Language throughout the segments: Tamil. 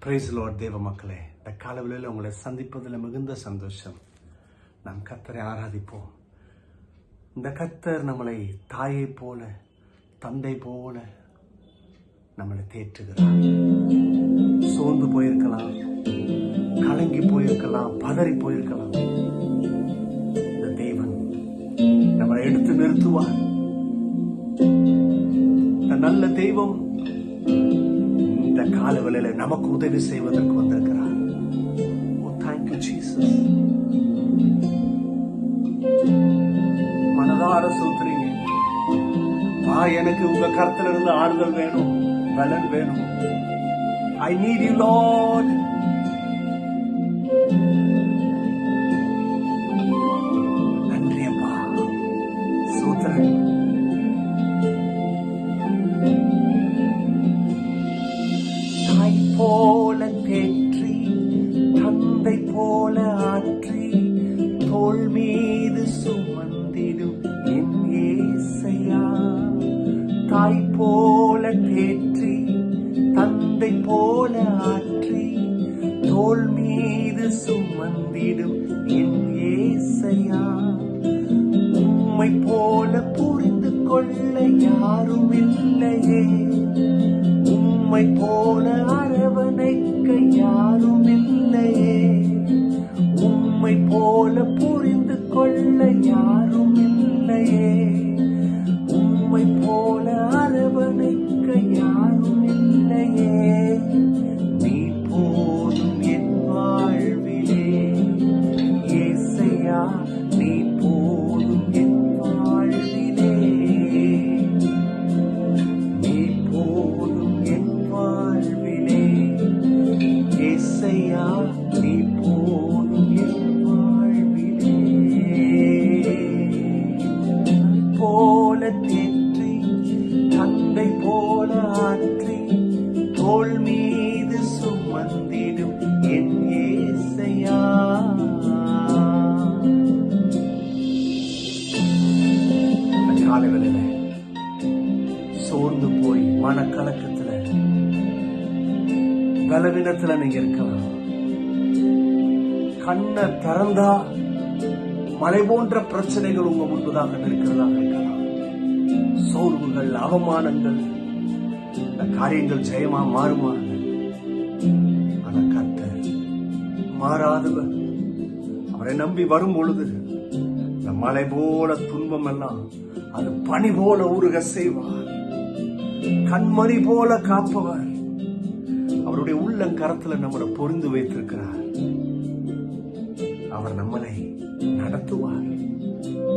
Price Lord. தேவ மக்களே, இந்த காலவெளியில் உங்களை சந்திப்பதில் மிகுந்த சந்தோஷம். நாம் கர்த்தரை ஆராதிப்போம். இந்த கர்த்தர் நம்மளை தாயை போல தந்தை போல நம்மளை தேற்றுகிறார். சோர்ந்து போயிருக்கலாம், கலங்கி போயிருக்கலாம், பதறி போயிருக்கலாம். இந்த தேவன் நம்மளை எடுத்து நிறுத்துவார். இந்த நல்ல தெய்வம் இந்த காலவெளியில நமக்கு உதவி செய்வதற்கு வந்திருக்கிறார். Oh, thank you, Jesus. மனதார சொல்றீங்க, எனக்கு உங்க கருத்துல இருந்து ஆறுதல் வேணும், பலன் வேணும். I need you, Lord. நன்றி அப்பா, சோதரன். தாய் போல தேற்றி, தந்தை போல ஆற்றி, தோள் மீது சுமந்திடும் என் ஏசையா. தாய் போல தேற்றி, தந்தை போல ஆற்றி, தோள் மீது சுமந்திடும் என் ஏசையா. உம்மை போல புரிந்து கொள்ள யாரும் இல்லையே, உம்மை போல அரவணைக்க யாரும் இல்லையே, உம்மை போல புரிந்து கொள்ள யாரும் இல்லையே, உம்மை போல அரவணைக்க யாரும் இல்லையே. நீ போதும் என் வாழ்விலே ஏசையா, நீ போதும் என் வாழ்விலே, நீ போதும் என் வாழ்விலே ஏசையா, நீ போதும் என் வாழ்விலே. போல தேற்றி, தந்தை போல ஆற்றி, தோள் மீது சுமந்திடும் என் ஏசையா. காலைகளில சோர்ந்து போய் மனக்கலக்கத்துல பலவீனத்துல நீங்க இருக்கலாம். கண்ணை திறந்தா மலை போன்ற பிரச்சனைகள் உங்க முன்பதாக இருக்கிறதாக இருக்கலாம். சோர்வுகள், அவமானங்கள், இந்த காரியங்கள் ஜெயமா மாறுமா? ஆனா கர்த்தர் மாறாதவர். அவரை நம்பி வரும் பொழுது இந்த மலை போல துன்பம் எல்லாம் அது பனி போல உருக செய்வார். கண்மணி போல காப்பவர். அவருடைய உள்ளங்கரத்துல நம்மளை பொறிந்து வைத்திருக்கிறார். அவர் நம்மளை நடத்துவார்.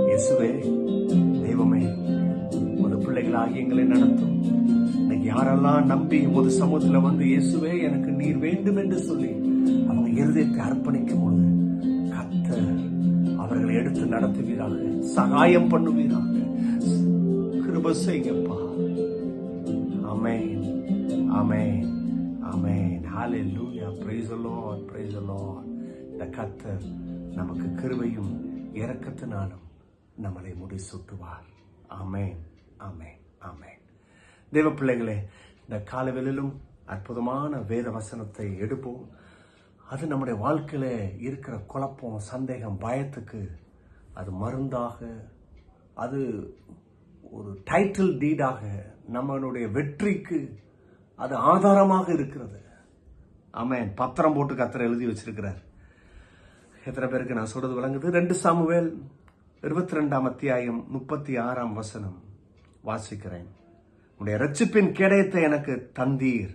இயேசுவே, தெய்வமே, உமது பிள்ளைகளாகி எங்களை நடத்தும். யாரெல்லாம் நம்பி உமது சமூகத்துல வந்து இயேசுவே எனக்கு நீர் வேண்டும் என்று சொல்லி அவங்க இருதயத்தை அர்ப்பணிக்கும் பொழுது கர்த்தர் அவர்களை எடுத்து நடத்துவீராக, சகாயம் பண்ணுவீராக. கிருபை செய்யுங்கப்பா. Amen, amen, amen. Hallelujah. Praise the Lord, praise the Lord. இந்த கர்த்தர் நமக்கு கிருபையும் இரக்கத்தினாலும் நம்மளை முடிசூட்டுவார். ஆமென், ஆமென், ஆமென். தேவ பிள்ளைகளே, இந்த காலவெளியிலும் அற்புதமான வேத வசனத்தை எடுப்போம். அது நம்முடைய வாழ்க்கையில இருக்கிற குழப்பம், சந்தேகம், பயத்துக்கு அது மருந்தாக, அது ஒரு டைட்டில் டீடாக, நம்மளுடைய வெற்றிக்கு அது ஆதாரமாக இருக்கிறது. ஆமென். பத்திரம் போட்டு கர்த்தர் எழுதி வச்சிருக்கிறார். எத்தனை பேருக்கு நான் சொல்றது விளங்குது? 2 சாமுவேல் 22:36 வாசிக்கிறேன். உடைய இரட்சிப்பின் கேடயத்தை எனக்கு தந்தீர்,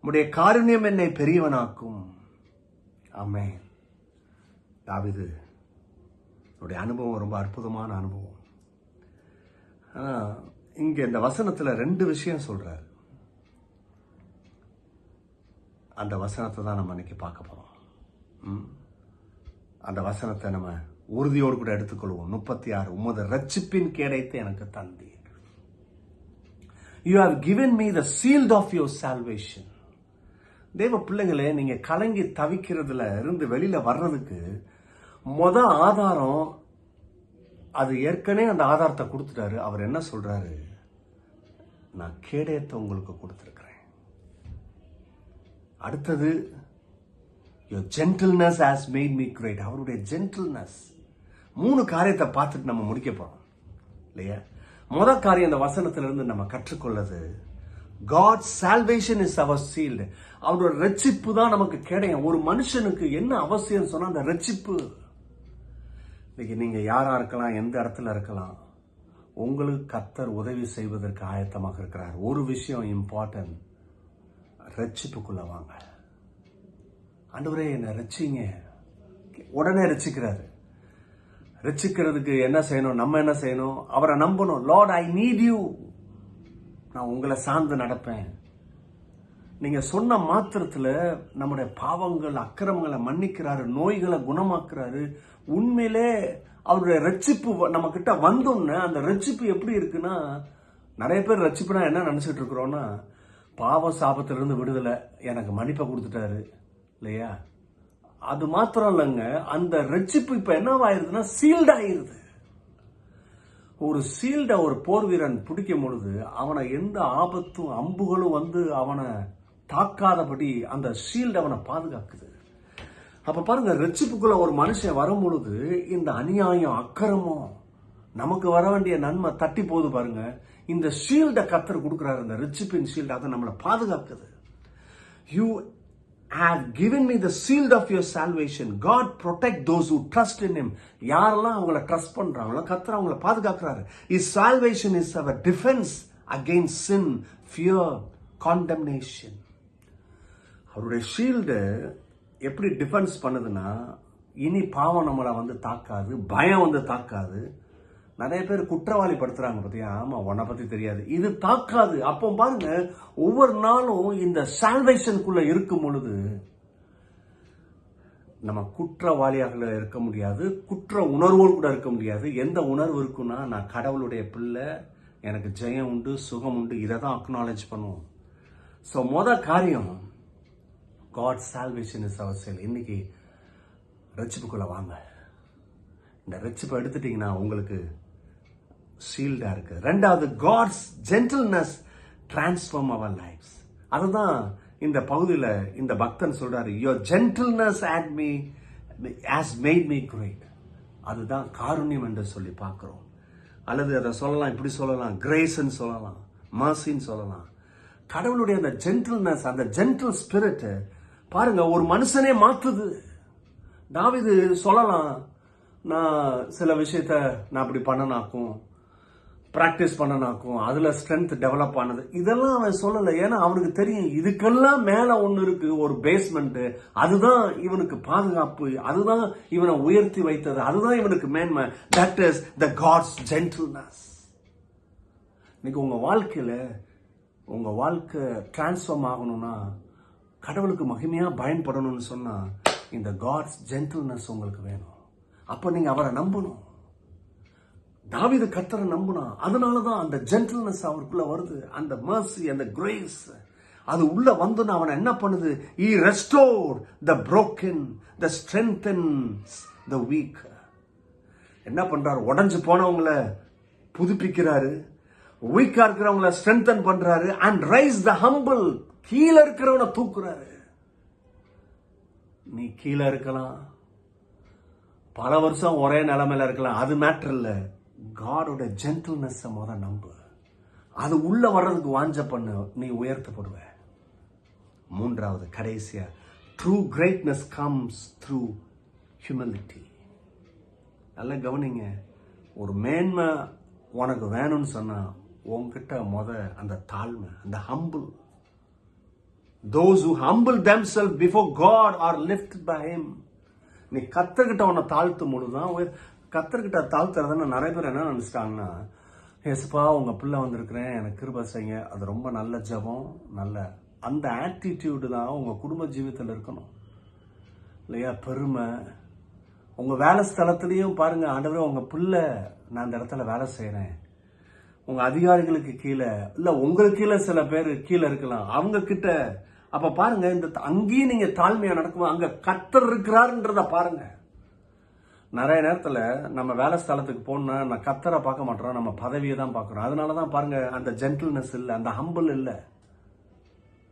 உடைய காருண்யம் என்னை பெரியவனாக்கும். ஆமென். தாவீது உடைய அனுபவம் ரொம்ப அற்புதமான அனுபவம். ஆனா இங்க இந்த வசனத்துல 2 விஷயம் சொல்றாரு. அந்த வசனத்தை தான் நம்ம இன்னைக்கு பார்க்க போறோம். அந்த வசனத்தை நம்ம உறுதியோடு கூட எடுத்துக்கொள்வோம். 36, உமது இரட்சிப்பின் கேடயத்தை எனக்கு தந்தீர். You have given me the shield of your salvation. தேவ பிள்ளைகளே, நீங்க கலங்கி தவிக்கிறதுல இருந்து வெளியில வர்றதுக்கு ஆதாரம் அது ஏற்கனவே அந்த ஆதாரத்தை கொடுத்துட்டாரு. அவர் என்ன சொல்றாரு? நான் கேடயத்தை உங்களுக்கு கொடுத்திருக்கிறேன். அடுத்தது, your gentleness has made me great. அவருடைய gentleness. 3 காரியத்தை பார்த்துட்டு நம்ம முடிக்க போறோம் இல்லையா? முதல் காரியம் இந்த வசனத்திலிருந்து நம்ம கற்றுக்கொள்ளது, God's salvation is our shield. அவரோட ரட்சிப்பு தான் நமக்கு கிடைக்கும். ஒரு மனுஷனுக்கு என்ன அவசியம் சொன்னா அந்த ரட்சிப்பு. இன்னைக்கு நீங்க யாரா இருக்கலாம், எந்த இடத்துல இருக்கலாம், உங்களுக்கு கர்த்தர் உதவி செய்வதற்கு ஆயத்தமாக இருக்கிறார். ஒரு விஷயம் இம்பார்ட்டன்ட், ரட்சிப்புக்குள்ள வாங்க. ஆண்டவரே என்னை ரட்சிங்க, உடனே ரட்சிக்கிறாரு. ரட்சிக்கிறதுக்கு என்ன செய்யணும்? நம்ம என்ன செய்யணும்? அவரை நம்பணும். Lord, I need you. நான் உங்களை சார்ந்து நடப்பேன். நீங்க சொன்ன மாத்திரத்துல நம்முடைய பாவங்கள், அக்கிரமங்களை மன்னிக்கிறாரு, நோய்களை குணமாக்குறாரு. உண்மையிலே அவருடைய ரட்சிப்பு நம்ம கிட்ட வந்தோன்னு, அந்த ரட்சிப்பு எப்படி இருக்குன்னா, நிறைய பேர் ரட்சிப்புனா என்ன நினைச்சிட்டு இருக்கிறோம்னா, பாவ சாபத்திலிருந்து விடுதலை, எனக்கு மன்னிப்பை கொடுத்துட்டாரு இல்லையா? அது மாத்திரம் இல்லைங்க, அந்த ரட்சிப்பு இப்ப என்னவாயிருதுன்னா சீல்ட் ஆயிருது. ஒரு சீல்ட ஒரு போர் வீரன் பிடிக்கும் பொழுது அவனை எந்த ஆபத்தும் அம்புகளும் வந்து அவனை தாக்காதபடி அந்த ஷீல்டு அவனை பாதுகாக்குது. அப்ப பாருங்க, ரட்சிப்புக்குள்ள ஒரு மனுஷன் வரும் பொழுது இந்த அநியாயம், அக்கிரமம், நமக்கு வர வேண்டிய நன்மை தட்டி போகுது பாருங்க. இந்த ஷீல்ட கர்த்தர் கொடுக்கிறாரு, இந்த ரட்சிப்பின் ஷீல்டு. அதை நம்மளை பாதுகாக்குது. You have given me the shield of your salvation. God protect those who trust in him. யாரெல்லாம் அவங்கள ட்ரஸ்ட் பண்றாங்களோ கர்த்தர் அவங்கள பாதுகாக்கிறாரு. His salvation is our defense against sin, fear, condemnation. அவருடைய ஷீல்டு எப்படி டிஃபென்ஸ் பண்ணுதுன்னா, இனி பாவம் நம்மளை வந்து தாக்காது, பயம் வந்து தாக்காது. நிறைய பேர் குற்றவாளி படுத்துறாங்க பத்தியா, ஆமா உன்னை பத்தி தெரியாது, இது தாக்காது. அப்போ பாருங்க, ஒவ்வொரு நாளும் இந்த சால்வேஷனுக்குள்ள இருக்கும் பொழுது நம்ம குற்றவாளியாக இருக்க முடியாது, குற்ற உணர்வோடு கூட இருக்க முடியாது. எந்த உணர்வு இருக்குன்னா, நான் கடவுளுடைய பிள்ளை, எனக்கு ஜெயம் உண்டு, சுகம் உண்டு, இதை தான் அக்னாலேஜ் பண்ணுவோம். ஸோ காரியம், God salvation is our shield. இன்னைக்கு ரட்சிப்புக்குள்ள வாங்க. இந்த ரட்சிப்பை எடுத்துட்டீங்கன்னா உங்களுக்கு ஷீல்டா இருக்கு. ரெண்டாவது, God's gentleness transform our lives. அதுதான் இந்த பகுதியில் இந்த பக்தன் சொல்றாரு, your gentleness has made me great. அதுதான் காருண்யம் என்று சொல்லி பார்க்கிறோம். அல்லது அதை சொல்லலாம், இப்படி சொல்லலாம், கிரேஸ்ன்னு சொல்லலாம், மர்சின்னு சொல்லலாம். கடவுளுடைய அந்த ஜென்டில்னஸ், அந்த ஜென்டில் ஸ்பிரிட் பாருங்க, ஒரு மனுஷனே மாத்துது. தாவீது சொல்லலாம், நான் சில விஷயத்த நான் அப்படி பண்ணனாக்கும், பிராக்டிஸ் பண்ணனாக்கும், அதுல ஸ்ட்ரென்த் டெவலப் ஆனது, இதெல்லாம் அவன் சொல்லல. ஏன்னா அவனுக்கு தெரியும், இதுக்கெல்லாம் மேல ஒண்ணு இருக்கு, ஒரு பேஸ்மெண்ட். அதுதான் இவனுக்கு பாதுகாப்பு, அதுதான் இவனை உயர்த்தி வைத்தது, அதுதான் இவனுக்கு மேன்மை. That is the God's gentleness. இன்னைக்கு உங்க வாழ்க்கை டிரான்ஸ்ஃபார்ம் ஆகணும்னா, கடவுளுக்கு மகிமையா பயன்படணும்னு சொன்னா, இந்த காட்ஸ் ஜென்டில்னஸ் உங்களுக்கு வேணும். அப்ப நீங்க அவரை நம்பணும். தாவீது கர்த்தரை நம்பினா, அதனாலதான் அந்த ஜென்டில்னஸ் அவருக்குள்ள வருது. அந்த மர்சி, அந்த கிரேஸ் அது உள்ள வந்து அவனை என்ன பண்ணுது? He restored the broken, the strengthens the weak. என்ன பண்றாரு? உடைஞ்சு போனவங்களை புதுப்பிக்கிறாரு, வீக்கா இருக்கிறவங்களை ஸ்ட்ரென்தன் பண்றாரு, and raise the humble. கீழே இருக்கிறவனை தூக்குறாரு. நீ கீழே இருக்கலாம், பல வருஷம் ஒரே நிலைமையில இருக்கலாம், அது மேட்டர் இல்ல. காடோட ஜென்டில்னஸ் முத நம்பு. அது உள்ள வர்றதுக்கு வாஞ்ச பண்ணு, நீ உயர்த்தப்படுவ. மூன்றாவது, கடைசியா, true greatness comes through humility. நல்லா கவனிங்க, ஒரு மேன்மை உனக்கு வேணும்னு சொன்னா உன்கிட்ட அந்த தாழ்மை, அந்த humble. Those who humble themselves before God are lifted by him. நீ கர்த்தர்கிட்ட உன்னை தாழ்த்தும் பொழுதுதான் கர்த்தர்கிட்ட தாழ்த்துறதுன்னு நிறைய பேர் என்ன நினைச்சிட்டாங்கன்னா, ஏசுப்பா உங்க பிள்ளை வந்திருக்கிறேன், எனக்கு கிருபை செய்யுங்க. அது ரொம்ப நல்ல ஜெபம், நல்ல அந்த ஆட்டிடியூடு தான் உங்க குடும்ப ஜீவிதத்தில் இருக்கணும் இல்லையா? பெருமை. உங்க வேலை ஸ்தலத்திலையும் பாருங்க, ஆண்டவரே உங்க பிள்ளை, நான் அந்த இடத்துல வேலை செய்யறேன். உங்க அதிகாரிகளுக்கு கீழே இல்ல, உங்களுக்கு கீழே சில பேர் கீழே இருக்கலாம், அவங்க கிட்ட. அப்ப பாருங்க, இந்த அங்கேயும் நீங்க தாழ்மையா நடக்கும், அங்க கர்த்தர் இருக்கிறாருன்றத பாருங்க. நிறைய நேரத்துல நம்ம வேலை ஸ்தலத்துக்கு போனா நான் கர்த்தரை பார்க்க மாட்டோம், நம்ம பதவியை தான் பார்க்கிறோம். அதனாலதான் பாருங்க, அந்த ஜென்டில்னஸ் இல்ல, அந்த ஹம்பிள் இல்ல.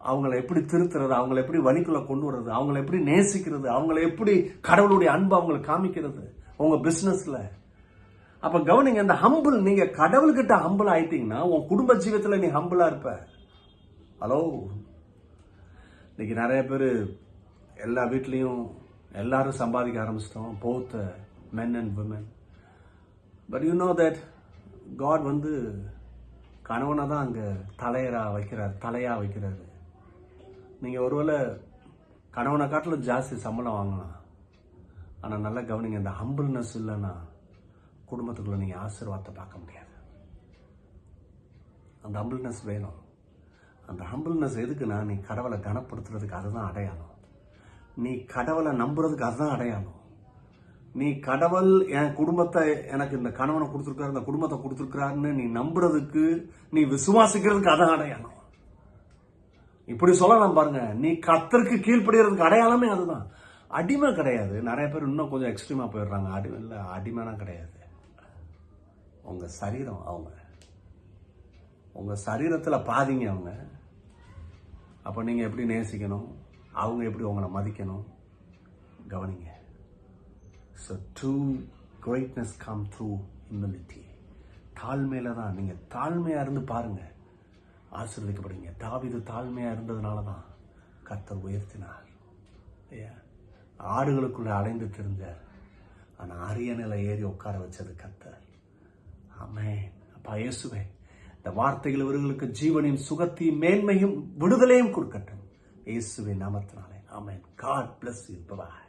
அவங்கள எப்படி திருத்துறது, அவங்கள எப்படி வழிக்குள்ள கொண்டு வர்றது, அவங்கள எப்படி நேசிக்கிறது, அவங்கள எப்படி கடவுளுடைய அன்பு அவங்களுக்கு காமிக்கிறது உங்க பிசினஸ்ல. அப்ப கவனிங்க, இந்த ஹம்பிள், நீங்க கடவுள்கிட்ட ஹம்பிள் ஆயிட்டீங்கன்னா உன் குடும்ப ஜீவியத்துல நீ ஹம்பிளா இருப்ப. ஹலோ, இன்னைக்கு நிறைய பேர் எல்லா வீட்லயும் எல்லாரும் சம்பாதிக்க ஆரம்பிச்சிட்டோம், both men and women. But you know that God வந்து கணவனை தான் அங்க தலையா வைக்கிறாரு. நீங்க ஒருவேளை கணவனை காட்டிலும் ஜாஸ்தி சம்பளம் வாங்கலாம், ஆனா நல்லா கவனிங்க, இந்த ஹம்பிள்னஸ் இல்லைன்னா குடும்பத்துக்குள்ள நீங்க ஆசீர்வாதத்தை பார்க்க முடியாது. அந்த ஹம்பிள்னஸ் வேணும். அந்த ஹம்பிள்னஸ் எதுக்குன்னா, நீ கடவுளை கனப்படுத்துறதுக்கு அதுதான் அடையாளம். நீ கடவுளை நம்புறதுக்கு அதுதான் அடையாளம். நீ கடவுள் என் குடும்பத்தை எனக்கு இந்த கணவனை கொடுத்துருக்காரு, இந்த குடும்பத்தை கொடுத்துருக்காருன்னு நீ நம்புறதுக்கு, நீ விசுவாசிக்கிறதுக்கு அதான் அடையாளம். இப்படி சொல்லலாம் பாருங்க, நீ கர்த்தருக்கு கீழ்ப்படுகிறதுக்கு அடையாளமே அதுதான். அடிமை கிடையாது. நிறைய பேர் இன்னும் கொஞ்சம் எக்ஸ்ட்ரீமா போயிடுறாங்க. அடிமை இல்லை, அடிமைனா கிடையாது. உங்க சரீரம் அவங்க, உங்க சரீரத்துல பாதிங்க அவங்க. அப்ப நீங்க எப்படி நேசிக்கணும், அவங்க எப்படி உங்களை மதிக்கணும் கவனிங்க. So true greatness come through humility. தாழ்மையில தான். நீங்க தாழ்மையா இருந்து பாருங்க, ஆசீர்வதிக்கப்படுங்க. தாவீது தாழ்மையா இருந்ததுனால தான் கர்த்தர் உயர்த்தினார். ஆடுகளுக்குள்ள அலைந்து திரிந்தார், ஆனா அரியணையில ஏறி உட்கார வச்சது கர்த்தர். ஆமென். அப்பா இயேசுவே, இந்த வார்த்தைகள் இவர்களுக்கு ஜீவனையும் சுகத்தையும் மேன்மையும் விடுதலையும் கொடுக்கட்டும், இயேசுவின் நாமத்தினாலே. ஆமென். God bless you. Bye bye.